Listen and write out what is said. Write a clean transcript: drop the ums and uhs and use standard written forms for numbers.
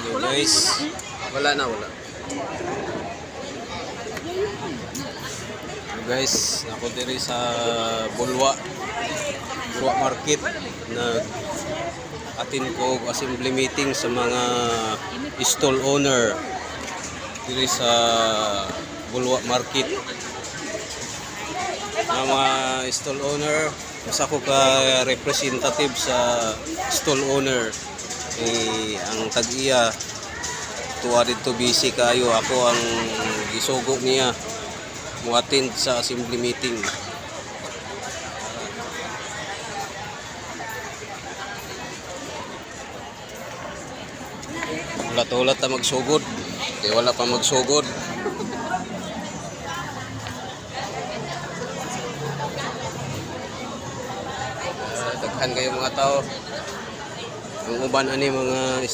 Yo guys, wala na wala. Yo guys, ako diri sa Bulwa Market nag attend ko og assembly meeting sa mga stall owner diri sa Bulwa Market. Ang mga stall owner, usa ko ka representative sa stall owner. Ang tag-iya tuwa dito busy kayo, ako ang gisugo niya muattend sa assembly meeting. Ulat-ulat na magsugod, wala pa magsugod. Daghan kayo mga tao, ang uban ani mga